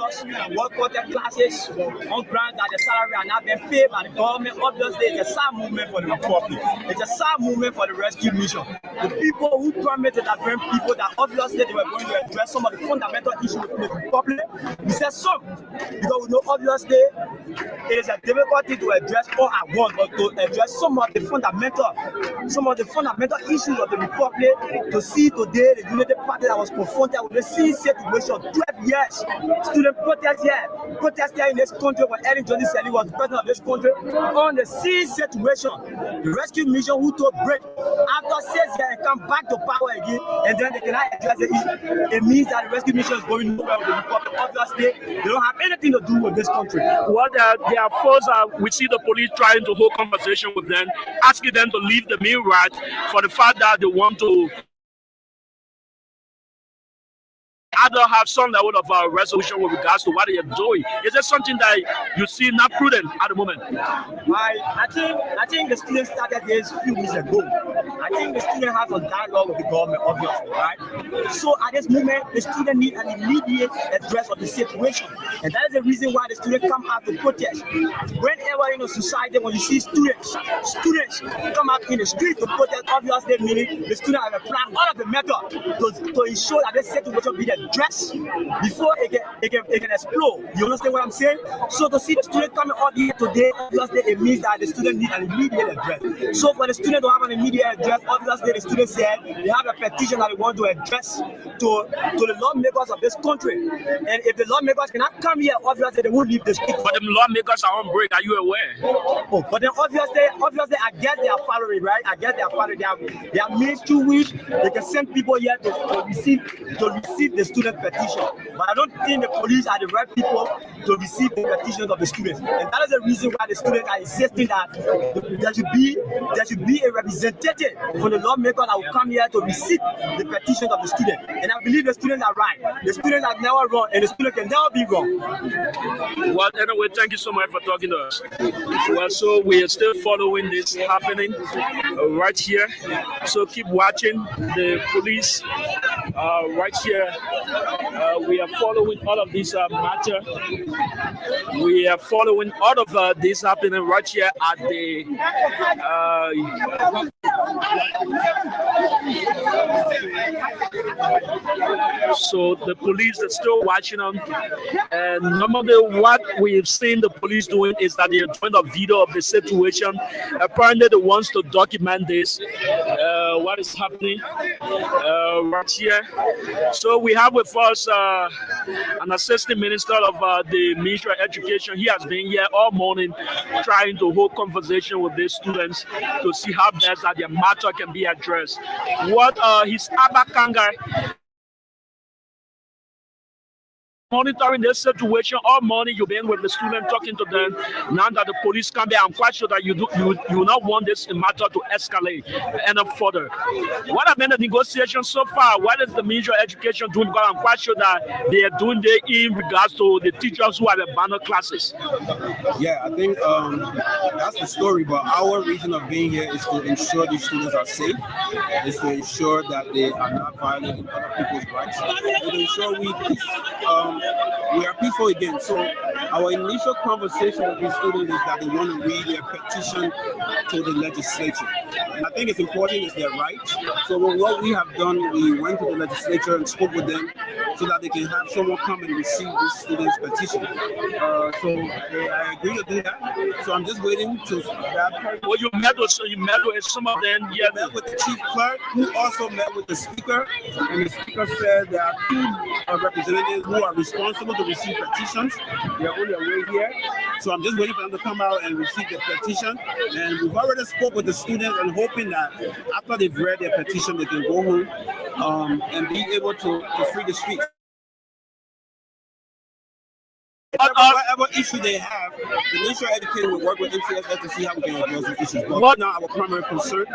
teachers work for their classes on ground that the salary are not being paid by the government. Obviously, it's a sad movement for the Republic. It's a sad movement for the rescue mission. The people who promised that bring people that obviously they were going to address some of the fundamental issues in the Republic. We said some, because we know obviously it is a difficulty to address all at once, but to address some of the fundamental issues of the Republic. To see today the Unity Party that was confronted with the same situation 12 years. Student protest here in this country when Erin Johnson said he was the president of this country on the same situation. The rescue mission who took break after 6 years and come back to power again, and then they cannot address the issue. It means that the rescue mission is going nowhere with the Republic. Obviously, they don't have anything to do with this country. Well, they are forced. We see the police trying to hold conversation with them, asking them to leave the main route for the fact that they want to either have some level of resolution with regards to what they are doing. Is there something that you see not prudent at the moment? I think the students started this a few weeks ago. I think the student has a dialogue with the government, obviously, right? So at this moment, the student need an immediate address of the situation, and that is the reason why the students come out to protest. Whenever in a society, when you see students come out in the street to protest, obviously meaning the student have a plan, all of the method to ensure that this situation be addressed before it can explode. You understand what I'm saying? So to see the student coming out here today, obviously it means that the student need an immediate address. So for the student to have an immediate address, obviously the student said they have a petition that they want to address to the lawmakers of this country. And if the lawmakers cannot come here, obviously they won't leave the street. But the lawmakers are on break. Are you aware? Oh, but then obviously I get their following, right? I get their following. They are made 2 weeks. They can send people here to receive the student petition. But I don't think the police are the right people to receive the petitions of the students. And that is the reason why the students are insisting that there should be a representative for the lawmaker that will come here to receive the petitions of the students. And I believe the students are right. The students are never wrong, and the students can never be wrong. Well, anyway, thank you so much for talking to us. Well, so we are still following this happening right here. So keep watching the police right here. We are following all of this matter. We are following all of this happening right here at the so the police are still watching them, and normally what we've seen the police doing is that they're doing a video of the situation. Apparently they want to document this, what is happening right here. So we have with us an assistant minister of the Ministry of Education. He has been here all morning trying to hold conversation with these students to see how best that their matter can be addressed. What his Abakanga monitoring this situation all morning. You've been with the student talking to them. Now that the police come there, I'm quite sure that you do not want this matter to escalate any further. What have been the negotiations so far? What is the Ministry of Education doing? Because I'm quite sure that they are doing it in regards to the teachers who have abandoned classes. Yeah, I think that's the story. But our reason of being here is to ensure the students are safe. Is to ensure that they are not violating other people's rights. To ensure we are peaceful again. So our initial conversation with the students is that they want to read their petition to the legislature. And I think it's important, it's their right. So what we have done, we went to the legislature and spoke with them so that they can have someone come and receive this student's petition. So I agree to do that. So I'm just waiting to that. Well, you met with some of them. Yeah, met with the chief clerk, who also met with the speaker, and the speaker said there are two representatives who are responsible to receive petitions. They are on their way here. So I'm just waiting for them to come out and receive the petition. And we've already spoke with the students and hoping that after they've read their petition, they can go home and be able to free the streets. whatever issue they have, the Ministry of Education will work with MCSS to see how we can address these issues. But now our primary concern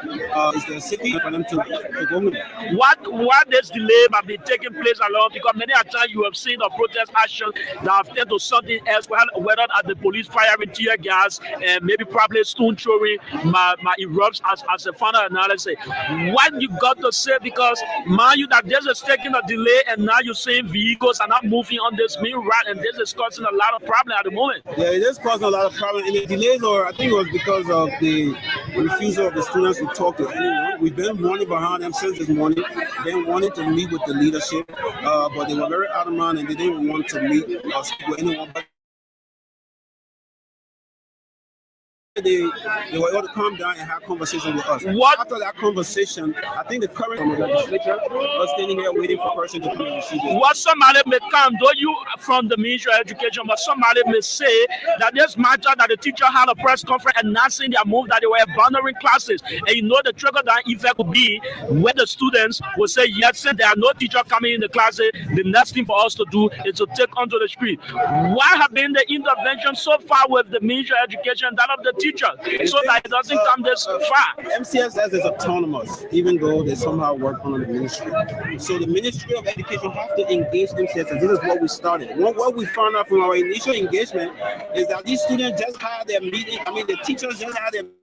is the city for them to go home. What this delay might be taking place along, because many a time you have seen the protest action that have turned to something else, whether at the police firing tear gas and maybe probably stone throwing my erupts as a final analysis. What you got to say, because mind you that this is taking a delay and now you're saying vehicles are not moving on this main route and this is causing a lot of problem at the moment. Yeah, it is causing a lot of problem, and the delays I think it was because of the refusal of the students to talk to anyone. We've been running behind them since this morning. They wanted to meet with the leadership, but they were very adamant and they didn't want to meet or speak with anyone. But they were able to calm down and have conversation with us. After that conversation, I think the current legislature was standing here waiting for a person to come and receive it. What somebody may come, though you from the Ministry of Education, but somebody may say that this matter that the teacher had a press conference and not saying their move that they were abandoning classes. And you know the trickle down effect would be where the students will say, yes, since there are no teacher coming in the classes, the next thing for us to do is to take onto the street. What have been the intervention so far with the Ministry of Education and that of the teacher, so that it doesn't come this far? MCSS is autonomous, even though they somehow work under the ministry. So the Ministry of Education have to engage MCSS. This is what we started. What we found out from our initial engagement is that these students just had their meeting. I mean, the teachers just had their meeting.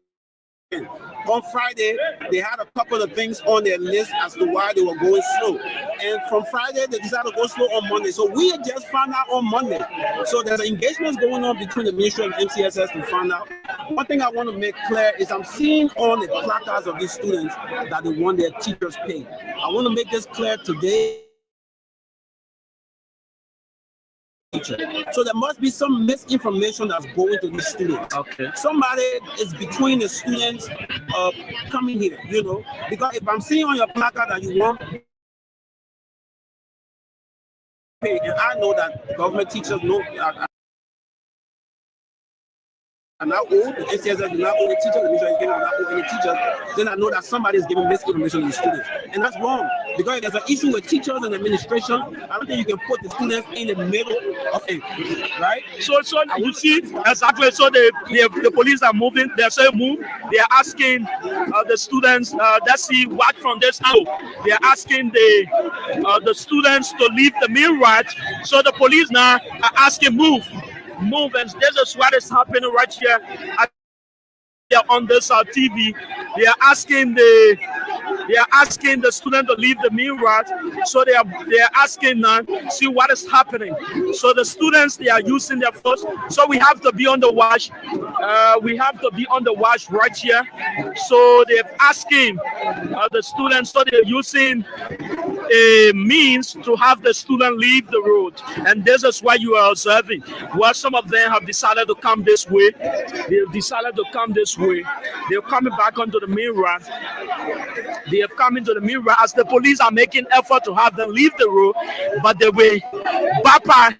On Friday, they had a couple of things on their list as to why they were going slow. And from Friday, they decided to go slow on Monday. So we just found out on Monday. So there's engagements going on between the Ministry and MCSS to find out. One thing I want to make clear is I'm seeing on the placards of these students that they want their teachers paid. I want to make this clear today. So there must be some misinformation that's going to these students. Okay. Somebody is between the students coming here, you know, because if I'm seeing on your placard that you want pay, and I know that government teachers know I'm not old, the MCSS is not old, the teachers, the Ministry of Education is not old, any teachers, then I know that somebody is giving misinformation to the students. And that's wrong. Because if there's an issue with teachers and administration, I don't think you can put the students in the middle of it, right? So you see, exactly, so the police are moving, they're saying move, they're asking the students, let's see what from this angle, they're asking the students to leave the main route, so the police now are asking move, and this is what is happening right here on this TV. They are asking the student to leave the main route, so they are asking now, see what is happening. So the students, they are using their phones, so we have to be on the watch. We have to be on the watch right here. So they're asking the students, so they're using a means to have the student leave the road, and this is why you are observing. Well, some of them have decided to come this way. They've decided to come this way. They're coming back onto the main road. They have come into the main road as the police are making effort to have them leave the road, but they will bypass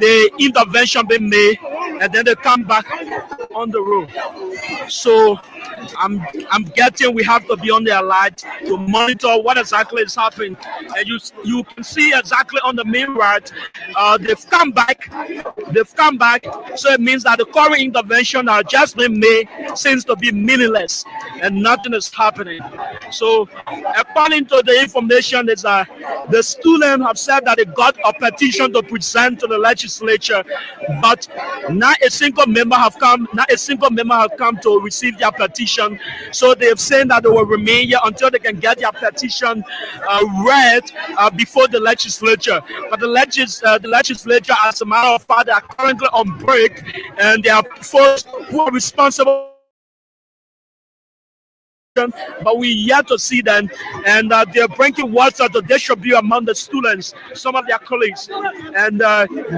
the intervention being made, and then they come back on the road. So I'm getting, we have to be on the alert to monitor what exactly is happening. And you can see exactly on the main road, they've come back. So it means that the current intervention that just been made seems to be meaningless and nothing is happening. So according to the information, is that the students have said that they got a petition to present to the legislature, but not a single member have come to receive their petition. So they've said that they will remain here until they can get their petition read before the legislature. But the legislature, as a matter of fact, they are currently on break, and they are folks who are responsible. But we yet to see them, and they're bringing water to distribute among the students, some of their colleagues, and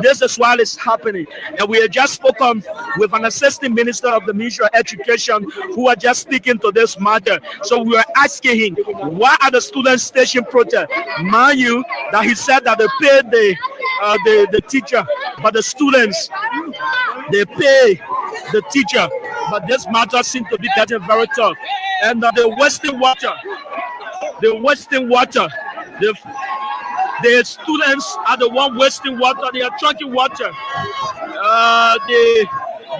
this is what is happening. And we have just spoken with an assistant minister of the Ministry of Education who are just speaking to this matter. So we are asking him, why are the students station protest? Mind you, that he said that they paid the teacher, but the students, they pay the teacher, but this matter seems to be getting very tough. And the wasting water, The students are the one wasting water. They are drinking water.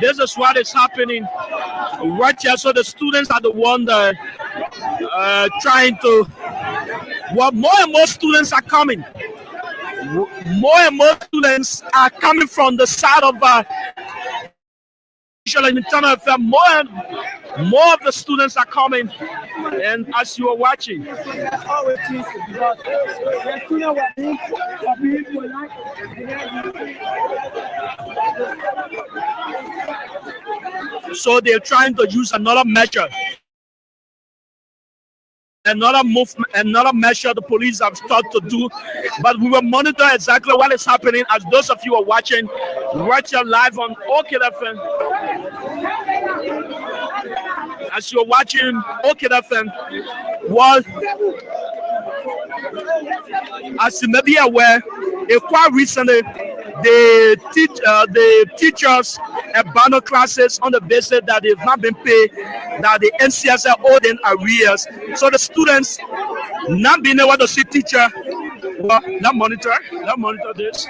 This is what is happening right here. So the students are the one that trying to. Well, more and more students are coming. More and more students are coming from the side of internal affair. More and more of the students are coming, and as you are watching, so they're trying to use another measure. Another movement, another measure the police have started to do, but we will monitor exactly what is happening as those of you are watching right here live on OKFM. As you're watching OKFM, well, as you may be aware, quite recently the teachers abandoned classes on the basis that they've not been paid, that the MCSS owed in arrears. So the students not being able to see teacher, well, not monitor this.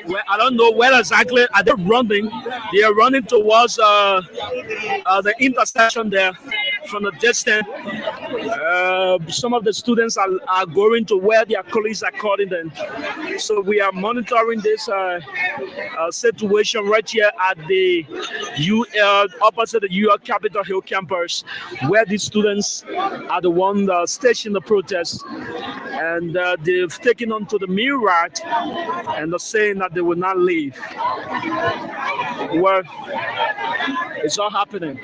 Well, I don't know where exactly are they running. They are running towards the intersection there from the distance. Some of the students are going to where their colleagues are calling them. So we are monitoring this situation right here at the opposite the UL Capitol Hill campus, where these students are the ones staging the protest. And they've taken on to the main route and they're saying that they will not leave. Well, it's all happening.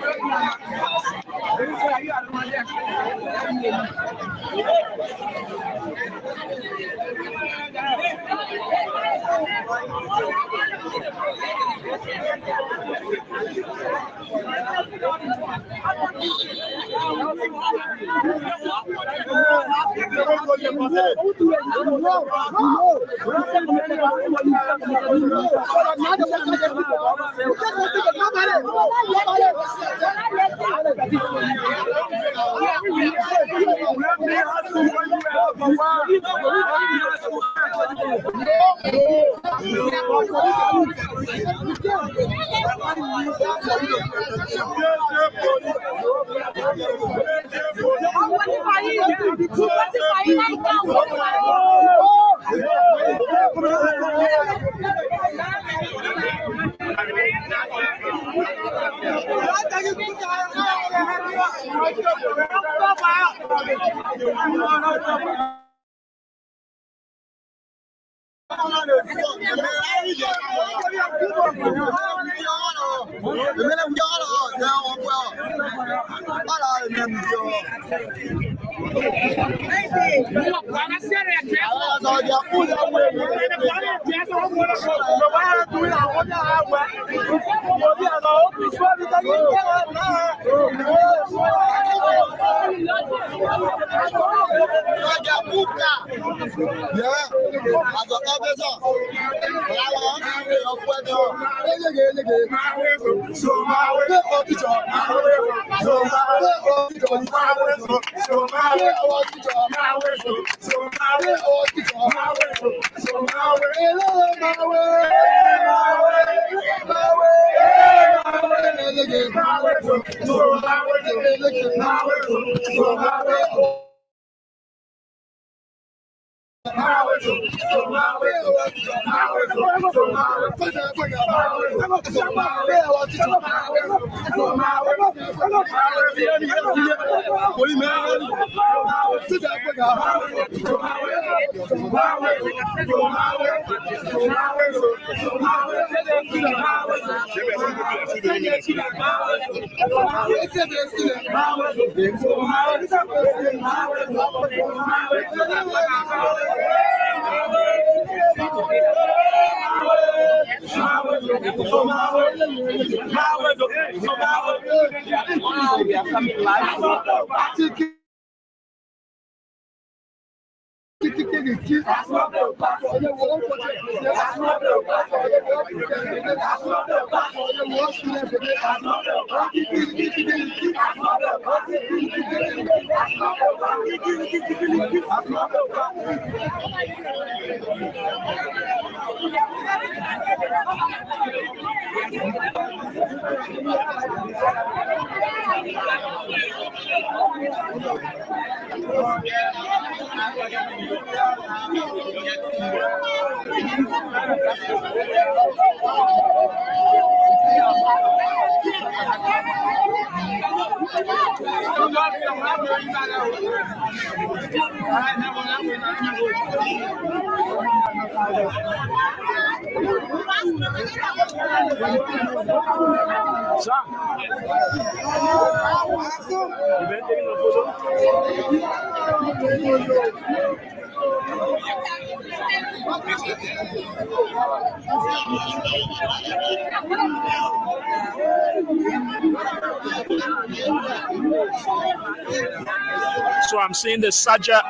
So I'm seeing the sergeant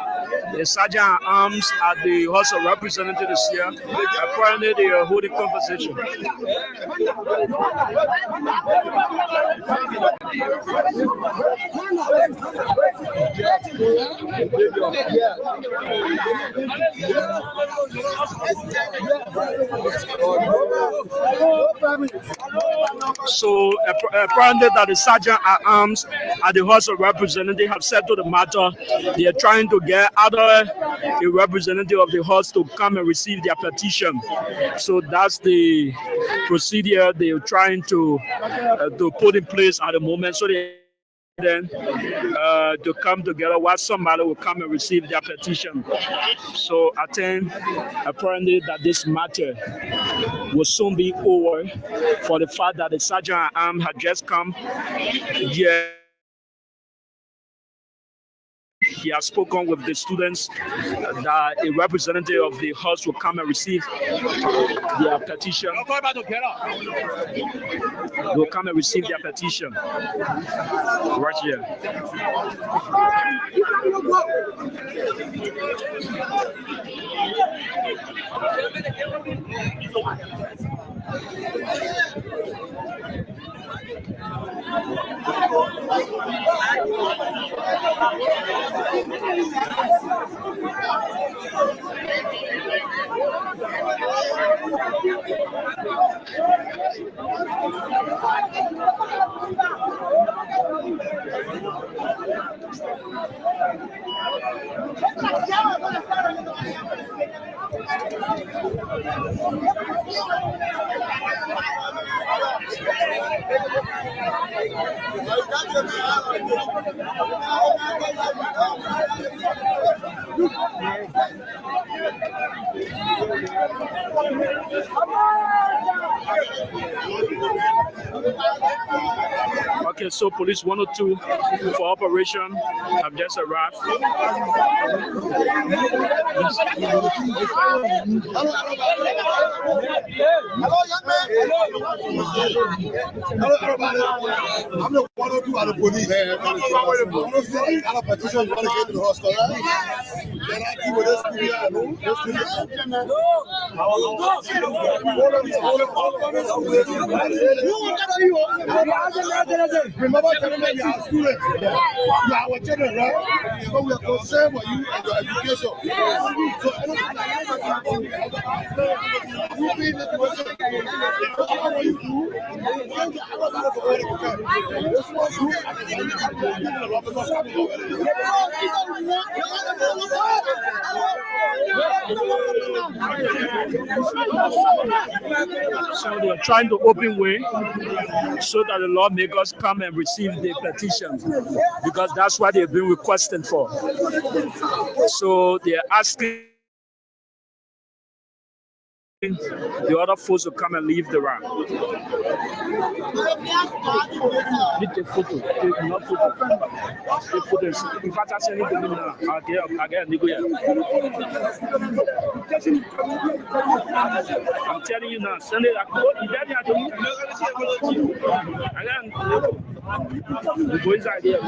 at arms at the House of Representatives here. Apparently they are holding conversation. So apparently that the sergeant at arms at the House of Representatives have settled the matter. They are trying to get a representative of the House to come and receive their petition. So that's the procedure they are trying to put in place at the moment. So they then to come together while somebody will come and receive their petition. So I think apparently that this matter will soon be over for the fact that the sergeant at arms had just come. Yeah. He has spoken with the students that a representative of the House will come and receive their petition. Will come and receive their petition right here. Okay, so police 102 for operation have just arrived. Hello, young man. Hello, everybody. I'm the 102 out of police. I have a petition. You want to get to the hospital, right? Can I keep with this studio? Remember telling me you are students. You are our children, right? So we are concerned for you and your education. So you be in this position. What you do, this one you So they are trying to open way so that the lawmakers come and receive the petitions, because that's what they've been requesting for. So they are asking the other folks to come and leave the round. Take a photo. Take not photo. Take photos. In fact, I send it to me now. I get a here. I'm telling you now. Send it. The boys are there.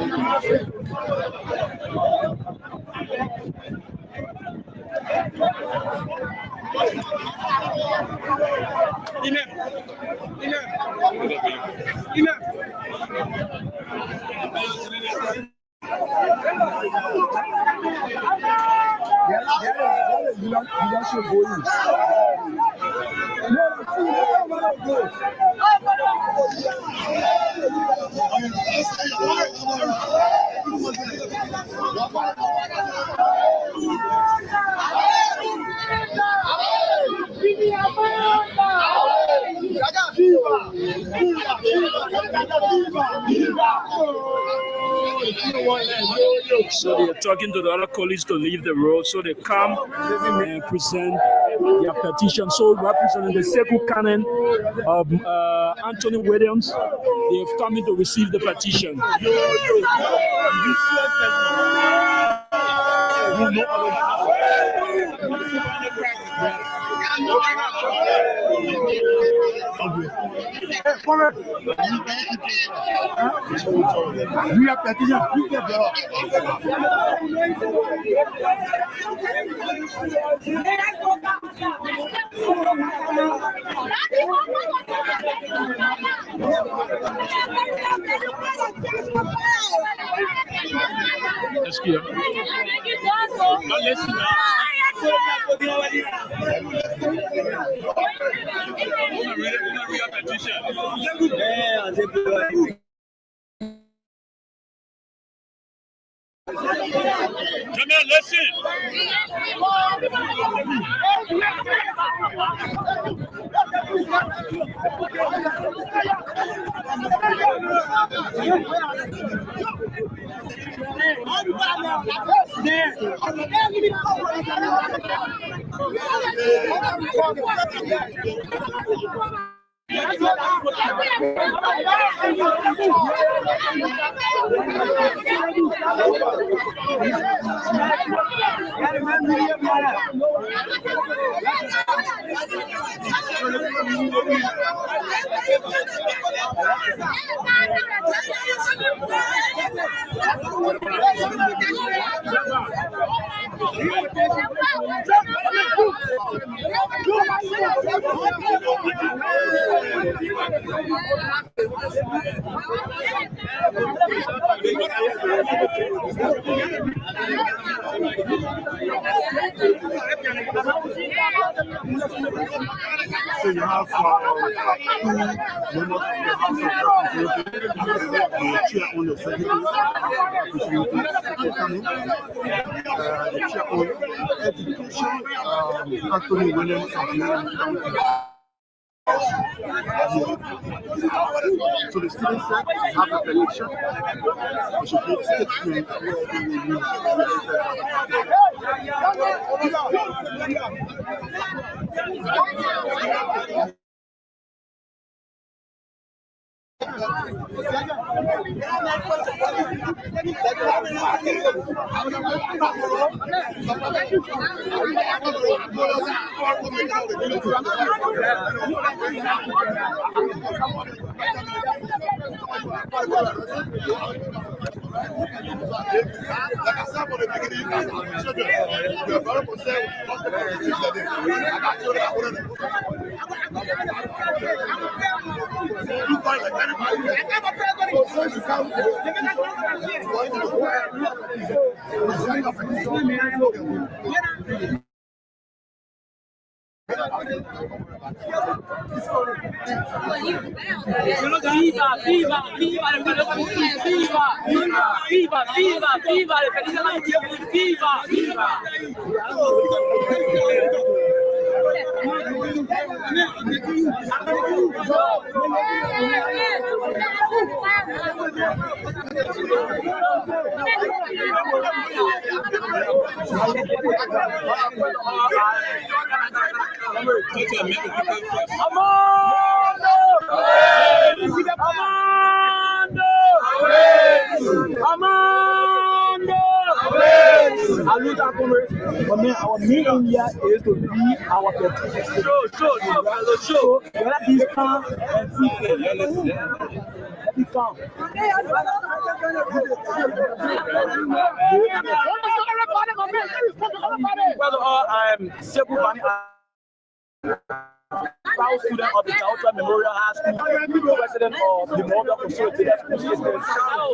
So they are talking to the other colleagues to leave the road, so they come and present their petition. So representing the Sekou Canon of Anthony Williams, they have come in to receive the petition. We have petition. We get the So you have two members of the House of Representatives, the chair on the Secretary, the chair on Education, Anthony Williams of So the students said we have a petition. We should make statement where we will Our main area is to be our petition. So whether these come and see let me come. Well, I'm Sebu Bani. Proud student of the Delta Memorial High School, president of the Model Consolidated School System. I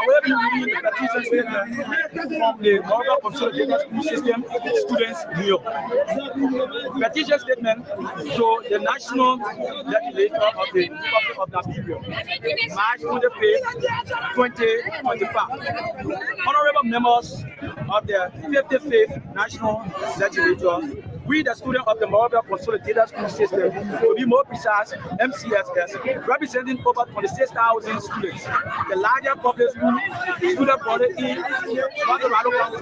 will be reading the petition statement from the Model Consolidated School System students here. Petition statement show the national legislature of the Republic of Nigeria, March 25th, 2025. Honorable members of the 55th National Legislature, we, the students of the Mobile Consolidated School System, to be more precise, MCSS, representing over 26,000 students, the largest public school student body in Colorado County.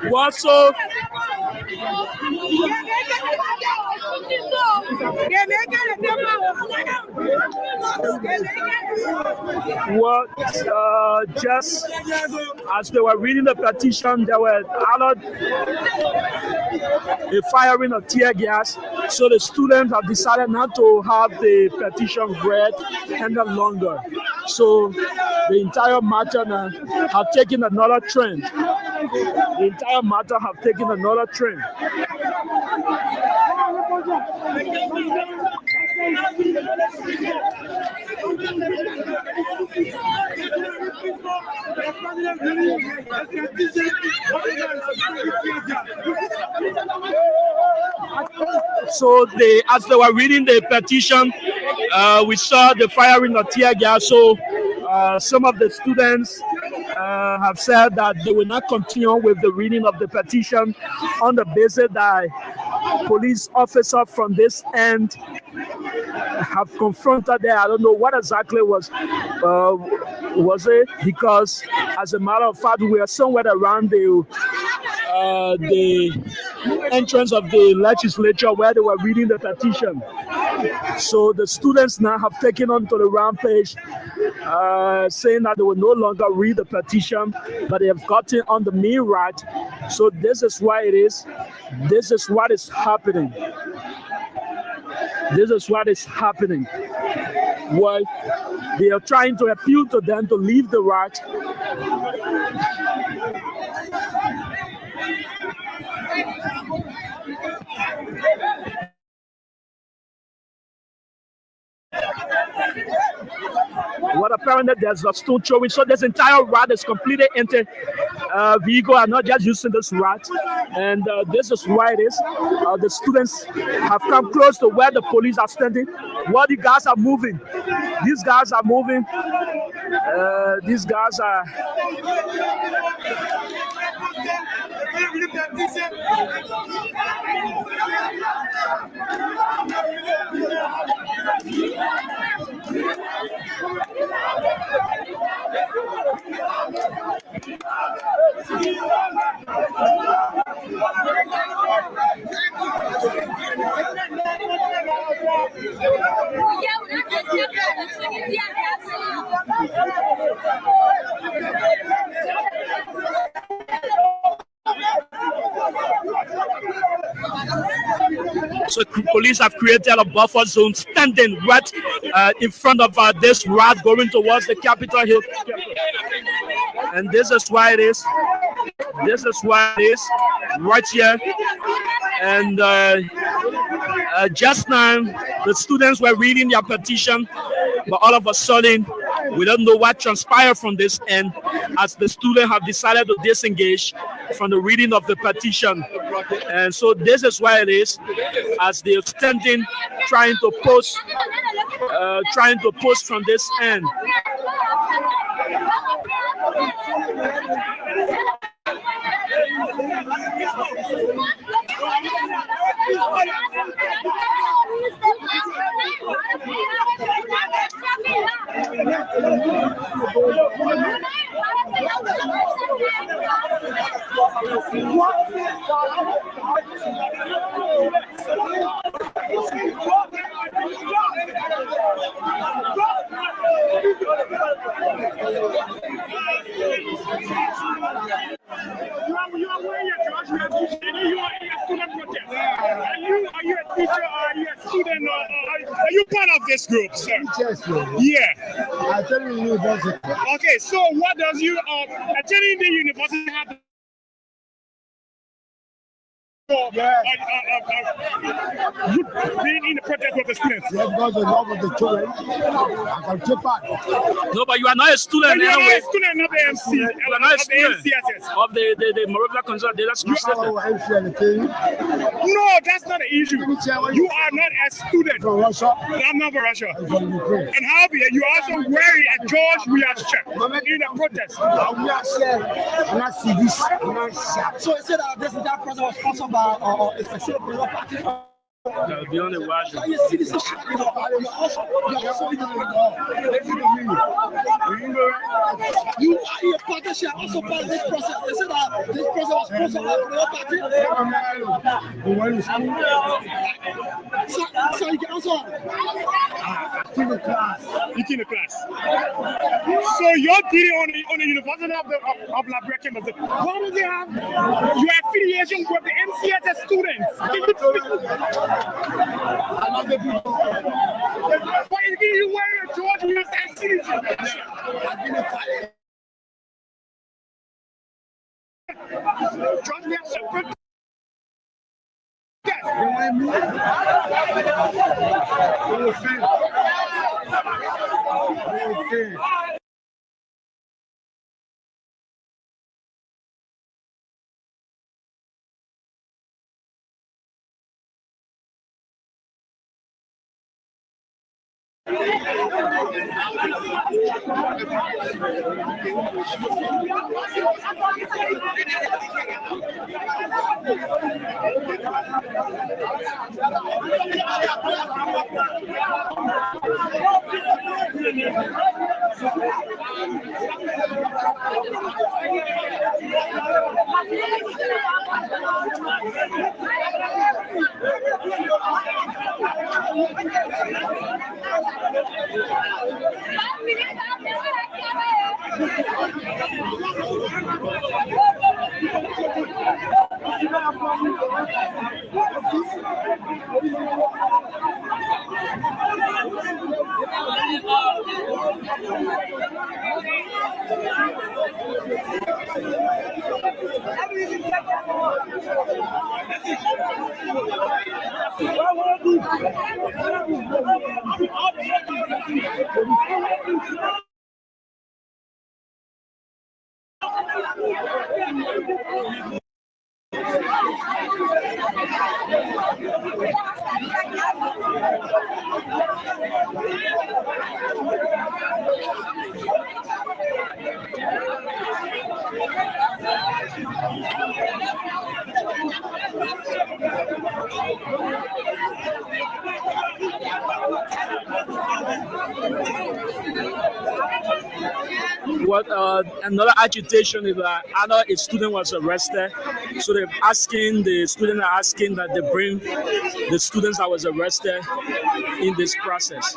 What's up? What? Just as they were reading the petition, there were a firing of tear gas. So the students have decided not to have the petition read any longer. So the entire matter now have taken another trend. The entire matter have taken another trend. So as they were reading the petition, we saw the firing of tear gas. So some of the students have said that they will not continue with the reading of the petition on the basis that police officers from this end have confronted them. I don't know what exactly was it, because as a matter of fact, we are somewhere around the entrance of the legislature where they were reading the petition. So the students now have taken on to the rampage, saying that they will no longer read the petition, but they have gotten on the main route. So this is why it is. This is what is happening. This is what is happening. Why they are trying to appeal to them to leave the route. What apparently there's a stone throwing, so this entire route is completely empty. Vehicle are not just using this route, and this is why it is. The students have come close to where the police are standing. While the guys are moving, these guys are moving. These guys are. So police have created a buffer zone standing right in front of this route going towards the Capitol Hill. And this is why it is. This is why it is right here. And just now, the students were reading their petition, but all of a sudden, we don't know what transpired from this end, as the students have decided to disengage from the reading of the petition. And so this is why it is, as they're standing, trying to post from this end. You are wearing your George Mason, and you are in a student protest. Are you a teacher, or are you a student, or are you part of this group, sir? Yes, Yeah. I tell you, university. Okay, so what does you attending the university have to being in the protest with the students? Yeah, because the love of the children, I can take part. No, but you are not a student. You are Anyway. not a student of the MC, You are not a of the student MCSS. of the Moravia Consolidated School System. No, that's not an issue. You are not a student. From Russia, I'm not from Russia. and from Ukraine. And however, you also wearing a George Weah's shirt in the protest. We are sharing, and I see this, and I see. So is it this entire process was sponsored by or it's a political party? Beyond the watch. You see this you are your partnership also part of this process. Is it that this process was sponsored by a political party? So you can also In the class. You in the class. So you're dealing on the University of Labreque. Why do they have your affiliation with the MCSS students? Can you speak? Why are you wearing a George Weah's citizen? George Weah's What another agitation is that another student was arrested, so the students are asking that they bring the students that was arrested in this process.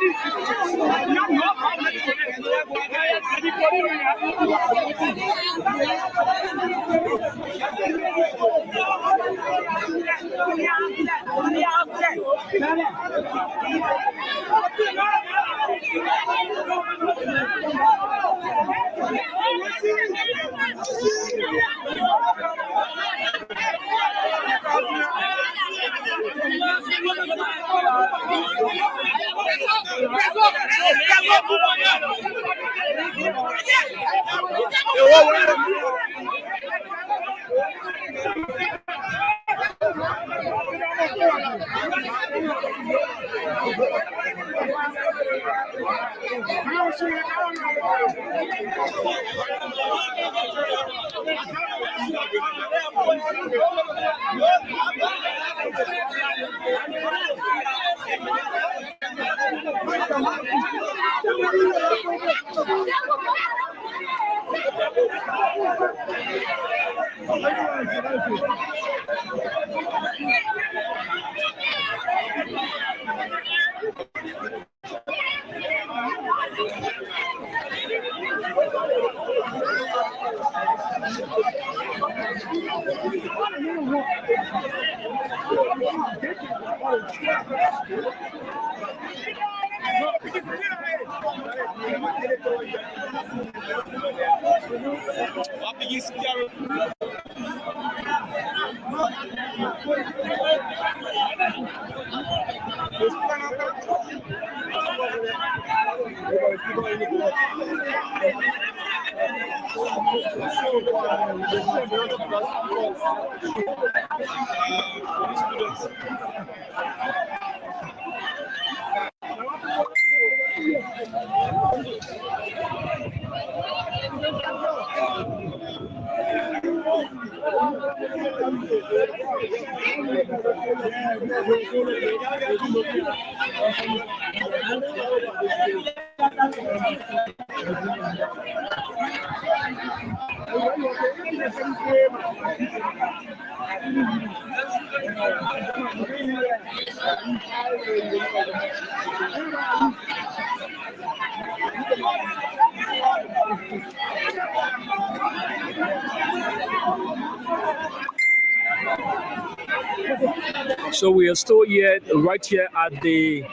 So we are still here, right here at the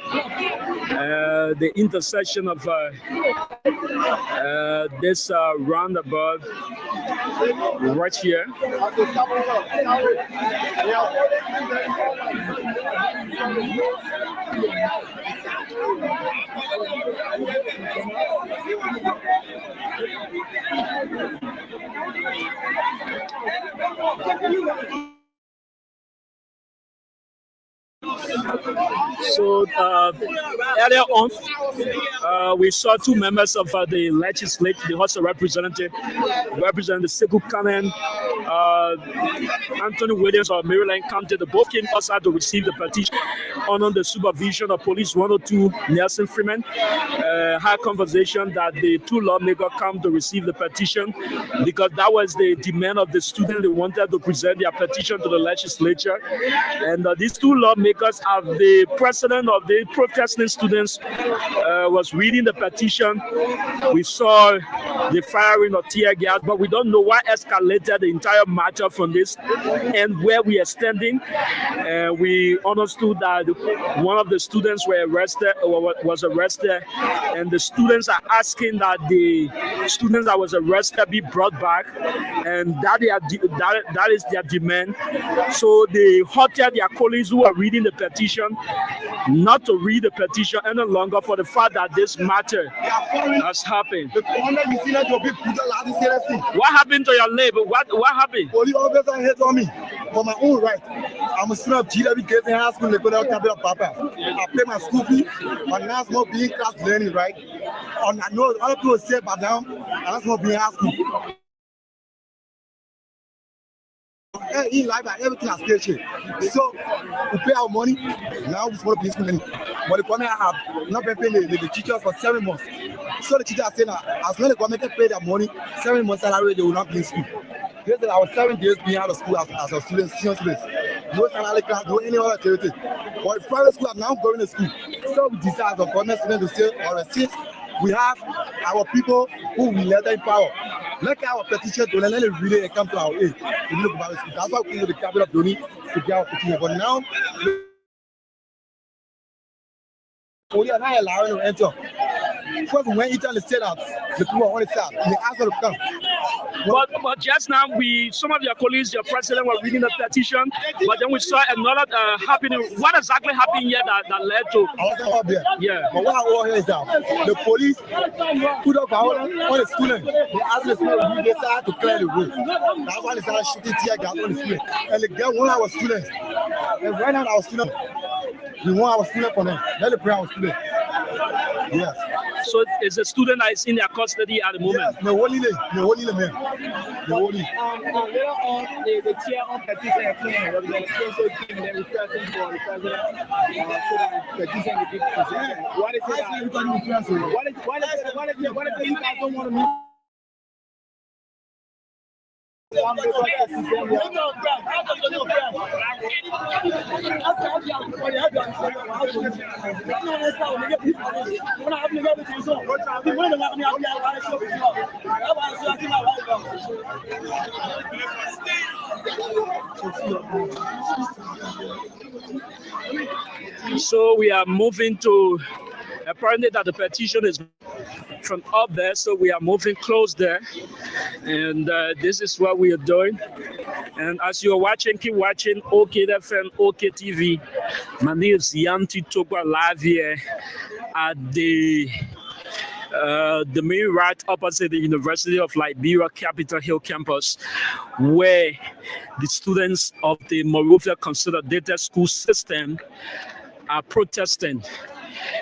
intersection of this roundabout, right here. So earlier on, we saw two members of the legislature, the House of Representatives, representing the Sekou Kanen, Anthony Williams of Maryland County. They both came outside to receive the petition under the supervision of Police 102 Nelson Freeman. Had conversation that the two lawmakers come to receive the petition because that was the demand of the students. They wanted to present their petition to the legislature, and these two lawmakers have the president of the protesting students was reading the petition. We saw the firing of tear gas, but we don't know what escalated the entire matter from this and where we are standing. We understood that one of the students was arrested, and the students are asking that the students that was arrested be brought back, and that is their demand. So they halted their colleagues who are reading the petition not to read the petition any longer for the fact that this matter has happened. What happened to your label? What happened? Police officer hit on me for my own right. I'm a student of GW Gates in high school, capital Papa. I pay my school fee, but now it's not being class learning, right? And I know other people say, but now that's not being high school. In life, everything has changed. So we pay our money. Now we want to pay money. But the government have not been paying the teachers for 7 months. So the teachers are saying as long as the government pay their money, 7 months salary, they will not be in school. Because I was 7 days being out of school as a student, senior student. No salary class, no any other activity. But private school are now going to school. So we decide as a government student to say, all right, since we have our people who we let in power. Make our petition to let it really come to our aid. That's why we go to the capital of Doni to get our petition. But now, we are not allowing to enter. First, when Italy said that the people want to start, they asked them to come. But just now, some of your colleagues, your president, were reading the petition, but then we saw another happening. What exactly happened here that led to? I wasn't up there. Yeah. But what I want here is that the police put up violence on the students. They asked the students to decide to clear the way. That's why they started shooting tear gas on the students. And they get one of our students. And right now, our students, we want our students for them. Let the pray our students. Yes. So it's a student that is in their custody at the moment. Yes, the holy man. The holy. Later on, the chair on petition came. There was a special team that requesting for the president so that the petition will be presented. What is it? What is it you guys don't want to meet? So we are moving to, apparently that the petition is from up there, so we are moving close there, and this is what we are doing. And as you are watching, keep watching OKFM, OKTV. My name is Yanti Togwa live here at the main right opposite the University of Liberia Capitol Hill campus, where the students of the Monrovia Consolidated School System are protesting.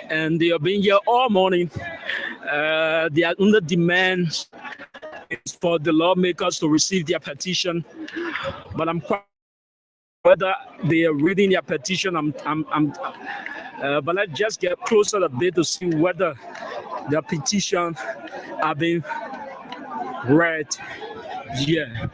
And they have been here all morning. They are under demand for the lawmakers to receive their petition. But I'm quite whether they are reading their petition. But let's just get closer a bit to see whether their petition are being read. Yeah.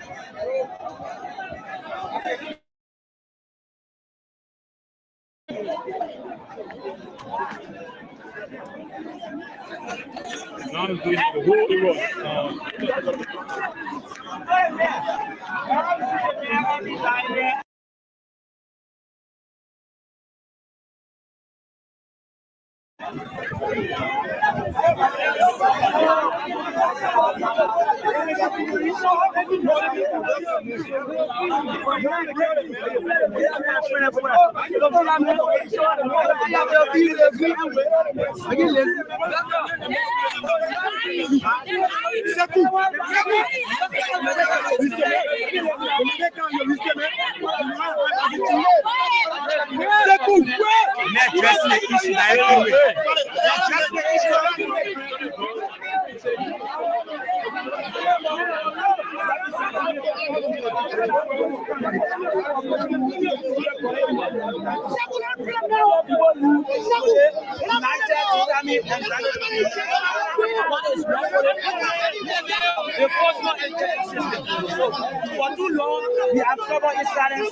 For too long, we have suffered in silence.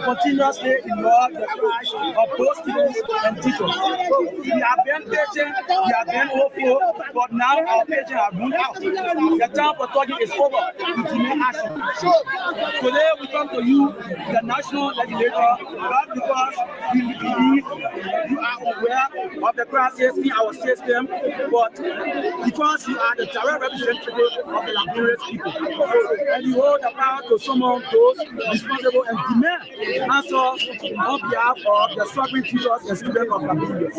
Continuously ignored the crash of both students and teachers. We have been patient, we have been hopeful, but now our patience has run out. The time for talking is over. We demand action. Today we come to you, the national legislator, not because we believe you are aware of the crisis in our system, but because you are the direct representative of the Liberian people. And you hold the power to summon those responsible and demand answers on behalf of the struggling teachers and students of Liberia.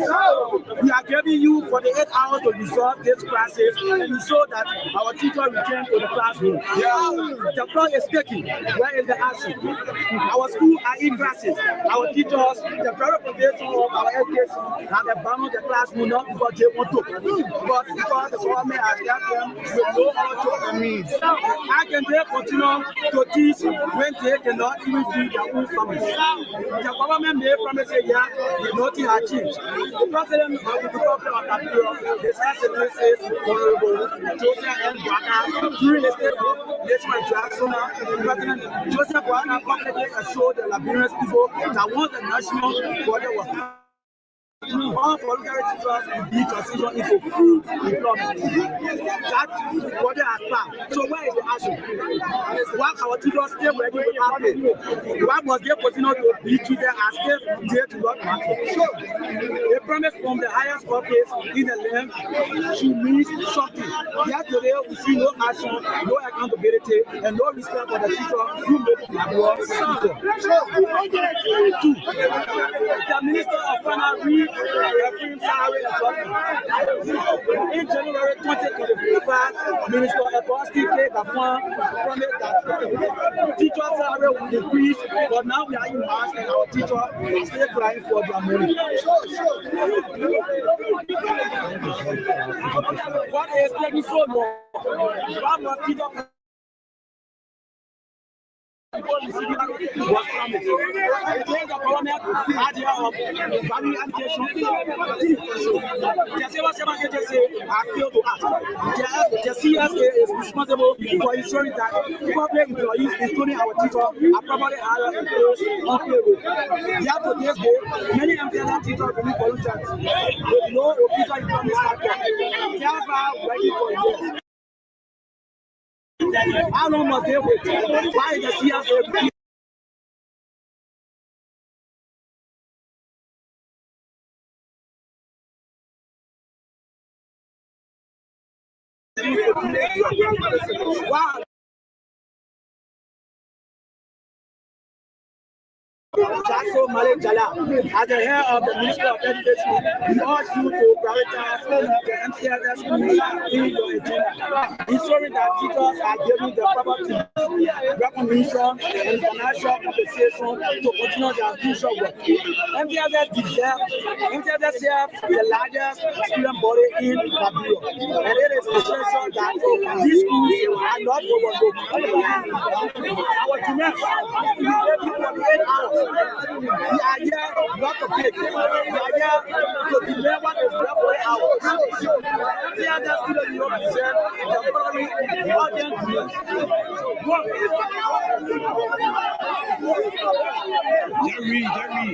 We are giving you 48 hours to resolve this crisis and ensure that our teachers return to the classroom. The clock is ticking. Where is the action? Our schools are in crisis. Our teachers, the very foundation of our education, have abandoned the classroom not because they want to, but because the government has left them with no other means. How can they continue to teach when they cannot even feed their own families? The government may promise a year, nothing has changed. The president of the Republic of Liberia, the Excellencies, Honorable Joseph N. Boakai, during the state of Desmond Jackson, President Joseph Boakai publicly assured the Liberian people that once the national border was voluntary teachers will be transitioned into full employment. That's what they are planned. So where is the action? Why our teachers stay ready without pay? Why must they continue to be treated as if they do not matter? So a promise from the highest office in the land should mean something. Yet today we see no action, no accountability, and no respect for the teacher who made their work simple. Two, the Minister of Finance reaffirmed salary adjustment. In January 2025, Minister Etoski gave a promise that teacher salary will decrease, but now we are in March and our teachers are still crying for their money. What is taking so long? Why must teachers was promised. It is the government idea of value education. The agency are failed to act. The CSA is responsible for ensuring that public employees, including our teachers, are properly hired and placed on payroll. Yet to this day, many MCSS teachers remain volunteers with no official employment status, thereby working for years. How long must they wait? Why is the CSA? Wow. Jackson Malik Jala, as the head of the Ministry of Education, we urge you to prioritize the MCSS schools in your agenda, ensuring that teachers are given the proper recognition and financial compensation to continue their crucial work. MCSS serves the largest student body in Babylon, and it is essential that these schools are not overlooked. Our demand is 48 hours. We are here not to pick. We are here to deliver what is left for hours. We are just to represent the following urgent needs. Jerry.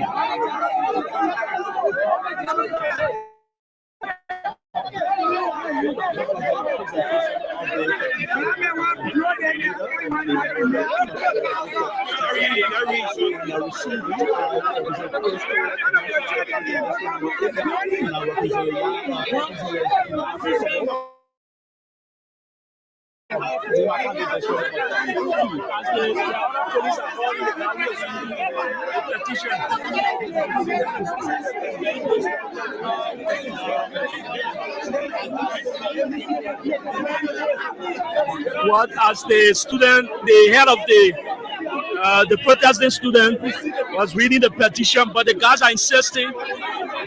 What as the student, the head of the protesting student was reading the petition, but the guys are insisting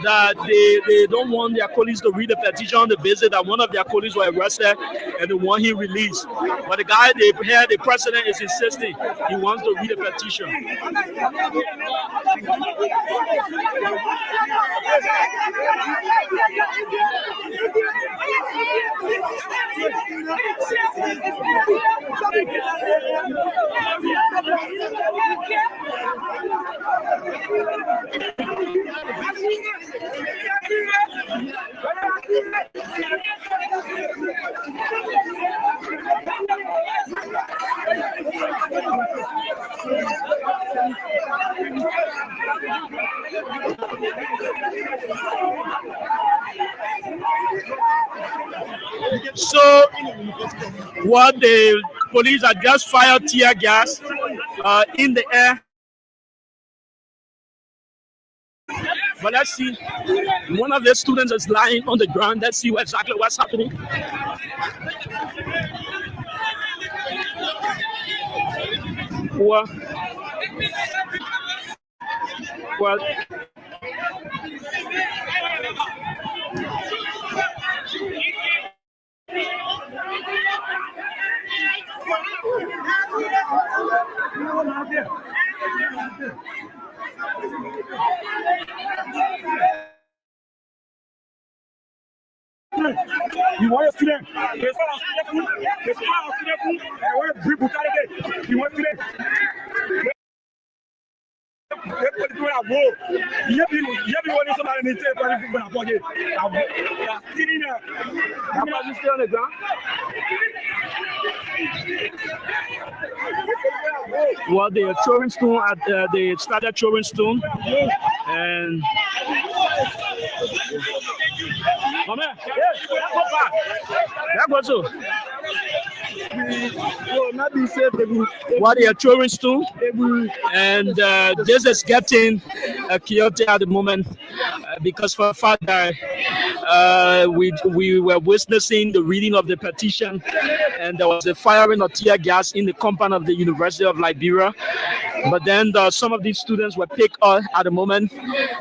that they don't want their colleagues to read the petition on the basis that one of their colleagues were arrested and they want him released. But the guy, the president is insisting he wants to read the petition. So, what the police had just fired tear gas in the air. But let's see. One of the students is lying on the ground. Let's see exactly what's happening. Well, you want a student? There's one student. You want to bring brutality. You want student? Stay on the ground. Well, they are throwing stone they started throwing stone, and that was so. What they are throwing stone, and this is getting chaotic at the moment because for a fact that we were witnessing the reading of the petition, and there was a firing of tear gas in the compound of the University of Liberia. But then some of these students were picked up at the moment,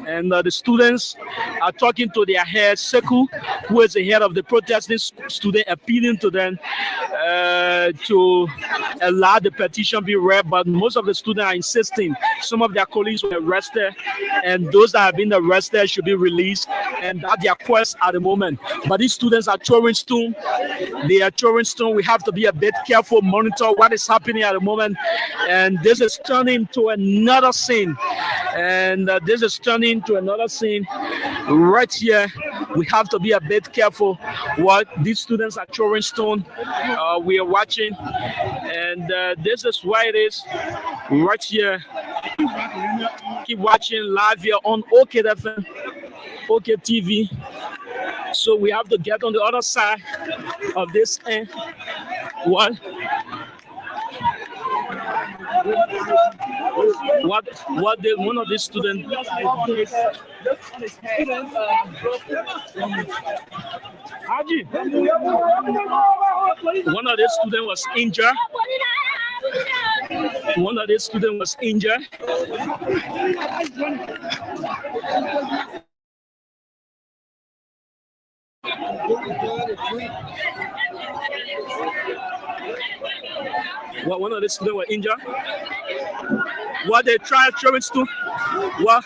and the students are talking to their head, Seku, who is the head of the protesting student, appealing to them to allow the petition be read. But most of the students are insisting. Some of their colleagues were arrested, and those that have been arrested should be released, and that's their quest at the moment. But these students are throwing stone. They are throwing stone. We have to be a bit careful, monitor what is happening at the moment. And this is turning to another scene. And this is turning to another scene right here. We have to be a bit careful what these students are throwing stone. We are watching, and this is why it is right here. Keep watching live here on OKFM, OK TV. So we have to get on the other side of this end. What did one of these students one of these students was injured. One of these students was injured. Well, one of the students were injured. What they tried throwing stone. Well,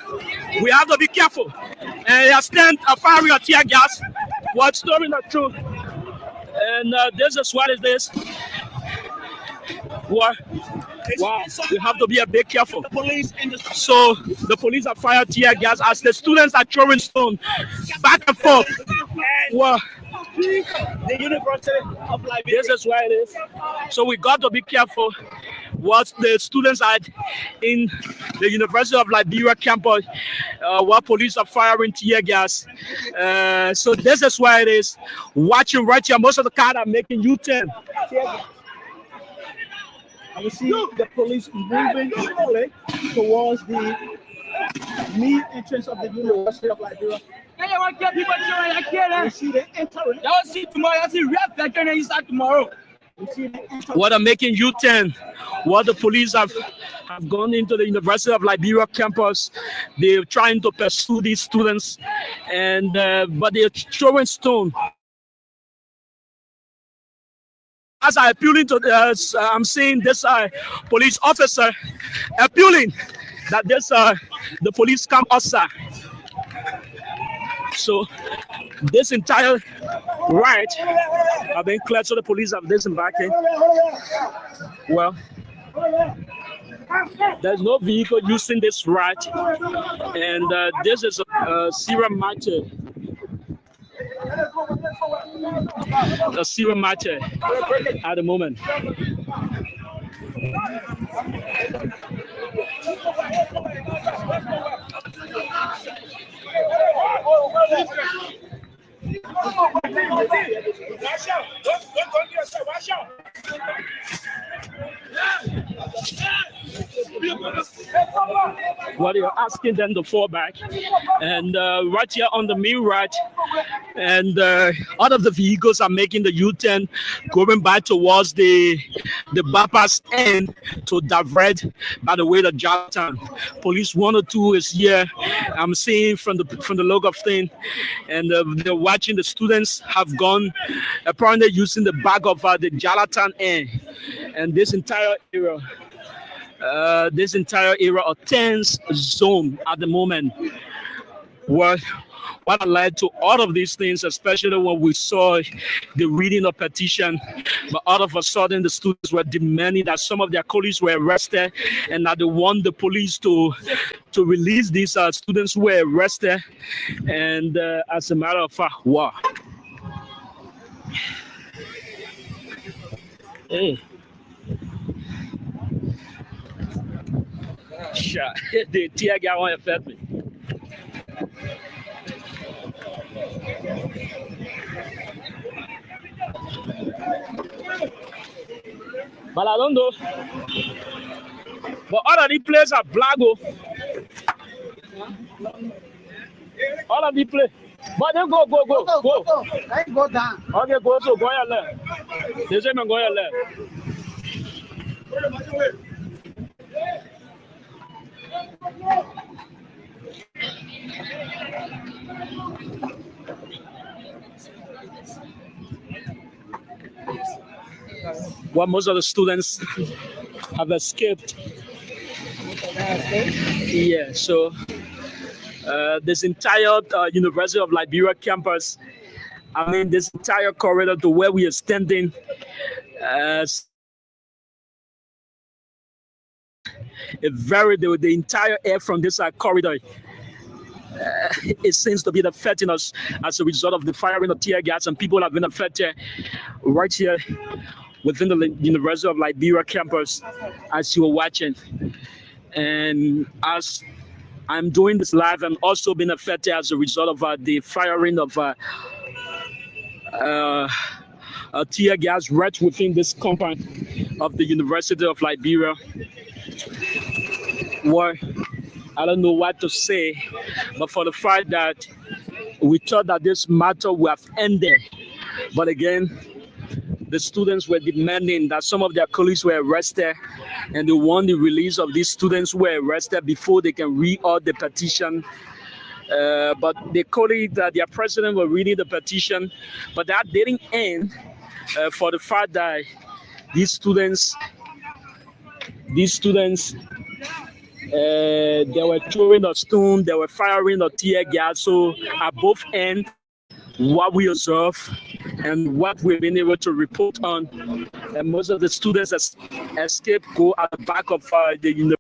we have to be careful. And they are stand firing a tear gas. What's storing the truth? And this is what is this. What? Wow, we have to be a bit careful. So the police are firing tear gas as the students are throwing stone back and forth. Wow. The University of Liberia. This is where it is. So we got to be careful what the students are in the University of Liberia campus, what police are firing tear gas. So this is where it is. Watching right here, most of the cars are making U-turn. And we see the police moving slowly towards the main entrance of the University of Liberia. We see the entering. Tomorrow. What are making U-turn? What the police have gone into the University of Liberia campus. They're trying to pursue these students, and but they're throwing stone. As I appealing to I'm seeing this police officer appealing that this the police come outside. So this entire right have been cleared, so the police have disembarking. Well, there's no vehicle using this right, and this is a Sierra Mater. A Sierra Mater at the moment. What you're asking them to fall back, and right here on the main right, and all of the vehicles are making the U-turn, going back towards the bypass end to divert by the way the Jonathan. Police 102 is here. I'm seeing from the look of thing, and they're watching. The students have gone apparently using the back of the Jonathan end, and this entire area. This entire area of tense zone at the moment. Well, what led to all of these things, especially when we saw the reading of petition, but all of a sudden the students were demanding that some of their colleagues were arrested, and that they want the police to release these students who were arrested. And as a matter of fact, wow. Hey. Shot. The tear gas won't affect me. But I don't know. But all of these places are black. All of these places. But then go. Let's go down. Okay, go your left. They say go your left. Well, most of the students have escaped. Yeah, so this entire University of Liberia campus, I mean, this entire corridor to where we are standing, the entire air from this corridor, it seems to be affecting us as a result of the firing of tear gas, and people have been affected right here within the University of Liberia campus, as you are watching. And as I'm doing this live, I'm also being affected as a result of the firing of tear gas right within this compound of the University of Liberia. Well, I don't know what to say, but for the fact that we thought that this matter would have ended, but again, the students were demanding that some of their colleagues were arrested, and they want the release of these students who were arrested before they can read out the petition. But the colleague, their president, were reading the petition, but that didn't end for the fact that these students, they were throwing a stone, they were firing a tear gas. So at both ends, what we observe and what we've been able to report on, and most of the students escape go at the back of the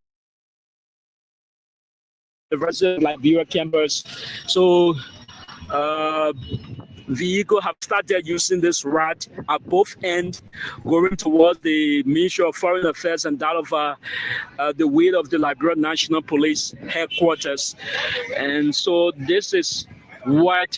University of Liberia campus. So vehicle have started using this route at both ends, going towards the Ministry of Foreign Affairs and that of the way of the Liberia National Police headquarters. And so this is what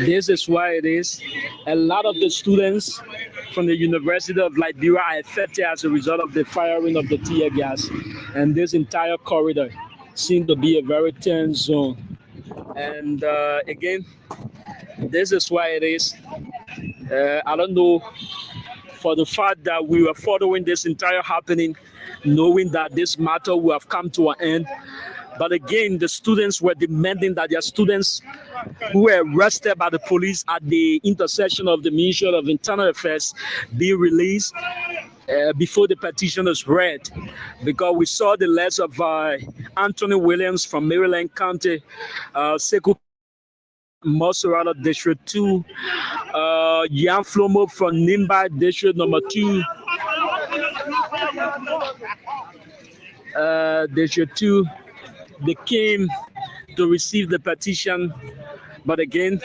this is why it is. A lot of the students from the University of Liberia are affected as a result of the firing of the tear gas. And this entire corridor seems to be a very tense zone. And again, this is why it is. I don't know, for the fact that we were following this entire happening, knowing that this matter will have come to an end. But again, the students were demanding that their students who were arrested by the police at the intersection of the Ministry of Internal Affairs be released before the petition is read. Because we saw the letters of Anthony Williams from Maryland County, Sekou Moserado District 2, Jan Flomo from Nimba District number 2, District 2. They came to receive the petition, but again,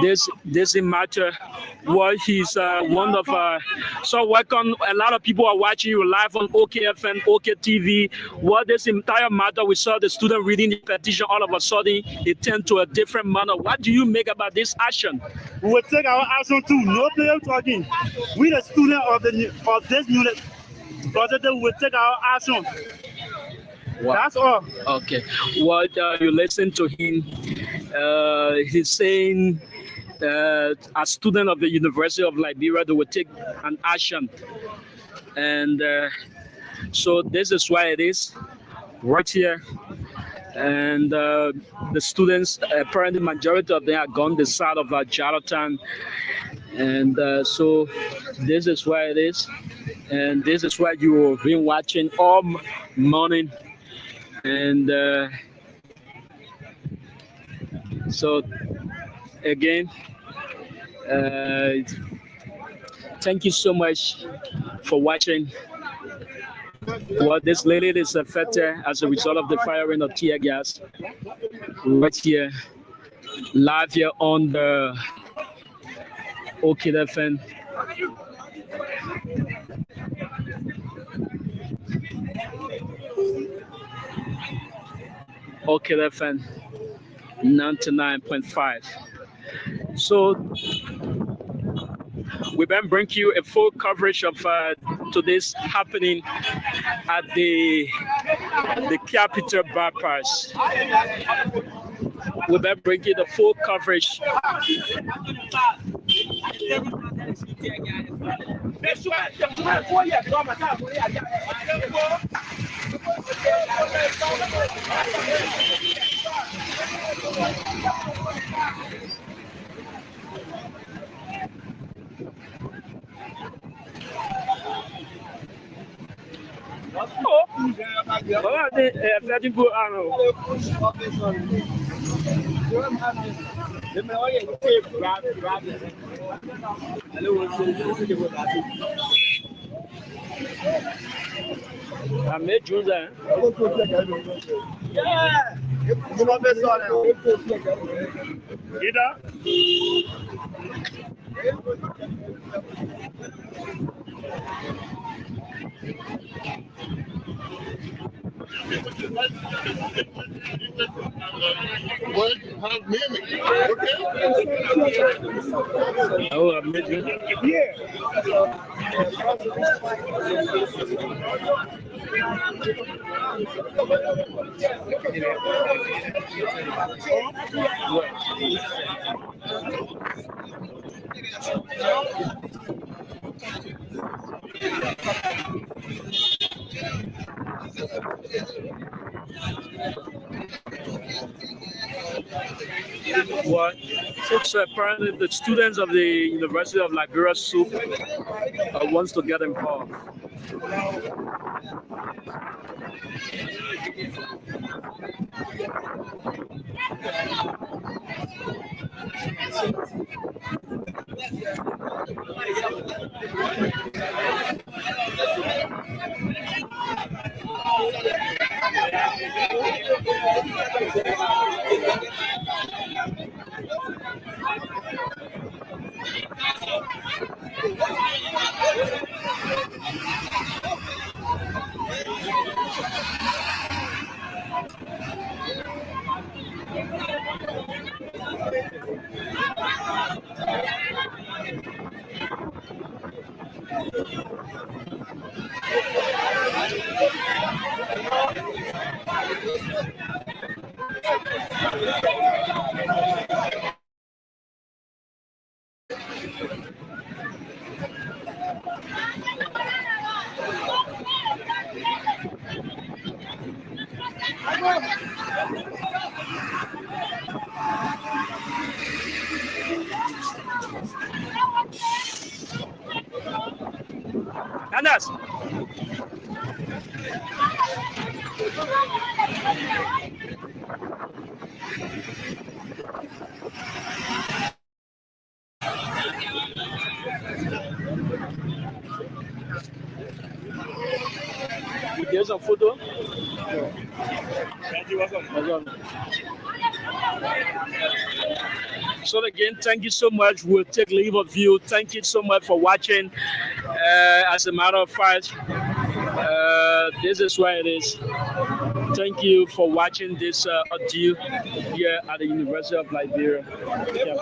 this matter. Well, he's one of so welcome. A lot of people are watching you live on OKFN, OKTV. Well, this entire matter, we saw the student reading the petition. All of a sudden, it turned to a different manner. What do you make about this action? We will take our action too. No player talking. We the student of this unit, we will take our action. Wow. That's all. Okay. What you listen to him? He's saying as student of the University of Liberia, they will take an action, and so this is why it is right here. And the students, apparently, majority of them are gone the side of Charlottetown, And so this is where it is, and this is what you have been watching all morning. And so again, thank you so much for watching. Well, this lady is affected as a result of the firing of tear gas right here, live here on the OKFN. OKFN 99.5. So we then bring you a full coverage of today's happening at the Capital Bypass. We then bring you the full coverage. Oh, I'm What? So apparently the students of the University of Liberia SUP wants to get involved. Anders. There's a photo. So again, thank you so much. We'll take leave of you. Thank you so much for watching. As a matter of fact, this is where it is. Thank you for watching this audio here at the University of Liberia. Yeah.